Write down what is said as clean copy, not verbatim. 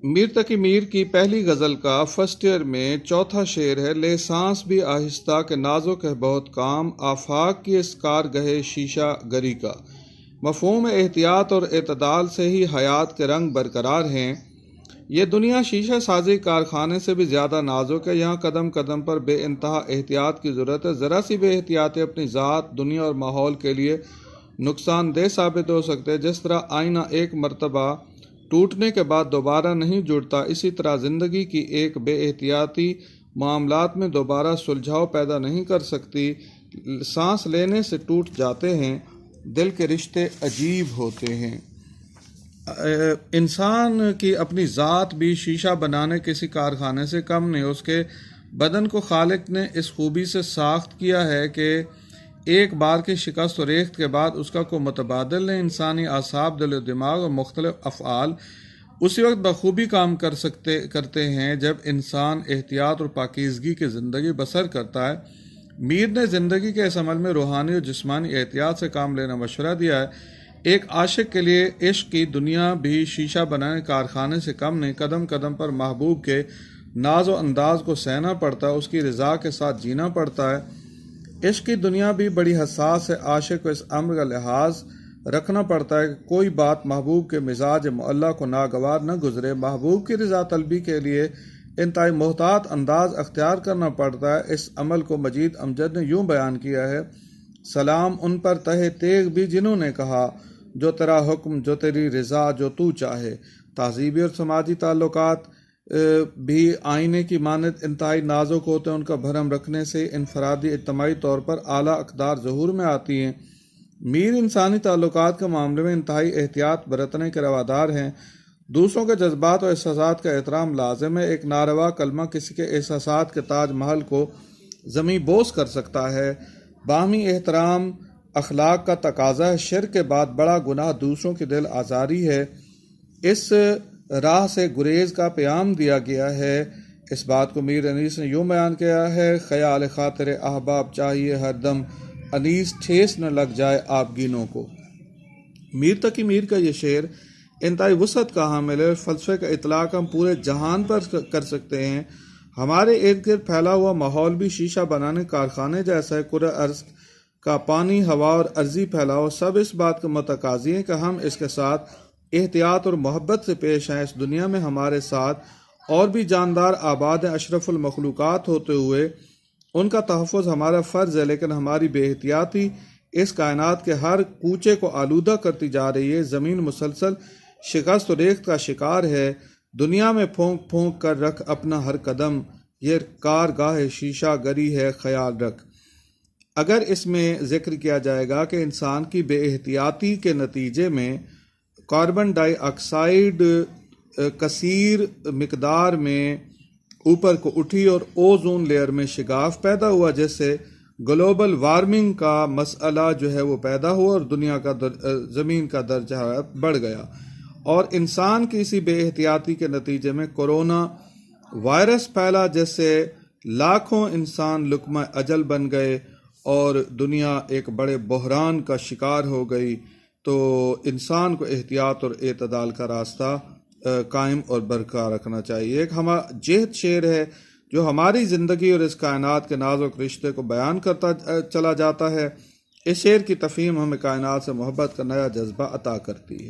मीर तकी मीर की पहली गज़ल का फर्स्ट ईयर में चौथा शेर है। ले सांस भी आहिस्ता के नाजुक है बहुत काम, आफाक की इस कारगहे शीशा गरी का। मफ़हूम एहतियात और एतदाल से ही हयात के रंग बरकरार हैं। ये दुनिया शीशा साजी कारखाने से भी ज़्यादा नाजुक है। यहाँ कदम कदम पर बेइंतहा एहतियात की ज़रूरत है। ज़रा सी बेहतियाती अपनी ज़ात, दुनिया और माहौल के लिए नुकसानदेह साबित हो सकते हैं। जिस तरह आईना एक मरतबा टूटने के बाद दोबारा नहीं जुड़ता, इसी तरह ज़िंदगी की एक बेएहतियाती मामलात में दोबारा सुलझाव पैदा नहीं कर सकती। सांस लेने से टूट जाते हैं, दिल के रिश्ते अजीब होते हैं। इंसान की अपनी ज़ात भी शीशा बनाने किसी कारखाने से कम नहीं। उसके बदन को खालिक ने इस खूबी से साख्त किया है कि एक बार की शिकस्त और रेख्त के बाद उसका को मुतबादिल ने इंसानी आसाब, दिल दिमाग और मुख्तलिफ अफ़आल उसी वक्त बखूबी काम करते हैं जब इंसान एहतियात और पाकीज़गी की ज़िंदगी बसर करता है। मीर ने ज़िंदगी के इस अमल में रूहानी और जिस्मानी एहतियात से काम लेना मशवरा दिया है। एक आशिक के लिए इश्क की दुनिया भी शीशा बनाने कारखाने से कम नहीं। कदम कदम पर महबूब के नाज व अंदाज को सहना पड़ता है, उसकी रज़ा के साथ जीना पड़ता है। इश्क की दुनिया भी बड़ी हसास है। आशिक को इस अम्र का लिहाज रखना पड़ता है कि कोई बात महबूब के मिजाज मुअल्ला को नागवार न गुजरे। महबूब की रज़ा तलबी के लिए इंतहाई मोहतात अंदाज अख्तियार करना पड़ता है। इस अमल को मजीद अमजद ने यूँ बयान किया है, सलाम उन पर तहे तेग भी जिन्होंने कहा, जो तेरा हुक्म, जो तेरी रज़ा, जो तू चाहे। तहजीबी और समाजी ताल्लुकात भी आईने की मानद इंतहाई नाजुक होते हैं। उनका भरम रखने से इनफरादी इज्तमाही तौर पर आला अक़दार ज़हूर में आती हैं। मीर इंसानी ताल्लुकात के मामले में इंतहाई एहतियात बरतने के रवादार हैं। दूसरों के जज्बात और एहसासात का एहतराम लाजिम है। एक नारवा कलमा किसी के एहसासात के ताज महल को ज़मी बोस कर सकता है। बाहमी एहतराम अखलाक का तकाजा है। शिर्क के बाद बड़ा गुनाह दूसरों की दिल आज़ारी है। इस राह से गुरेज का प्याम दिया गया है। इस बात को मीर अनीस ने यूँ बयान किया है, ख्याल खातिर अहबाब चाहिए हरदम, अनीस ठेस न लग जाए आपगीनों को। मीर तकी मीर का ये शेर इंतहाई वसअत का हामिल है। फ़लसफ़े का इतलाक़ हम पूरे जहान पर कर सकते हैं। हमारे इर्द गिर्द फैला हुआ माहौल भी शीशा बनाने कारखाने जैसा है। कुर्रा अर्ज़ का पानी, हवा और अर्जी फैलाव सब इस बात का मतकाज़ी है कि हम इसके साथ एहतियात और मोहब्बत से पेश आएँ। इस दुनिया में हमारे साथ और भी जानदार आबाद हैं। अशरफुल मखलूक़ात होते हुए उनका तहफ़्फ़ुज़ हमारा फ़र्ज़ है, लेकिन हमारी बेहतियाती इस कायनात के हर कूचे को आलूदा करती जा रही है। ज़मीन मुसलसल शिकस्त और रेख्त का शिकार है। दुनिया में फूंक फूंक कर रख अपना हर कदम, ये कारगाह शीशा गरी है, ख्याल रख। अगर इसमें ज़िक्र किया जाएगा कि इंसान की बेएहतियाती के नतीजे में कार्बन डाइऑक्साइड कसीर मिकदार में ऊपर को उठी और ओजोन लेयर में शिगाफ पैदा हुआ, जिससे ग्लोबल वार्मिंग का मसला जो है वो पैदा हुआ और दुनिया का ज़मीन का दर्जा बढ़ गया। और इंसान की इसी बेएहतियाती के नतीजे में कोरोना वायरस फैला, जिससे लाखों इंसान लुकमा अजल बन गए और दुनिया एक बड़े बहरान का शिकार हो गई। तो इंसान को एहतियात और एतदाल का रास्ता कायम और बरकरार रखना चाहिए। एक जेहद शेर है जो हमारी ज़िंदगी और इस कायनात के नाजुक रिश्ते को बयान करता चला जाता है। इस शेर की तफ़हीम हमें कायनात से मोहब्बत का नया जज्बा अता करती है।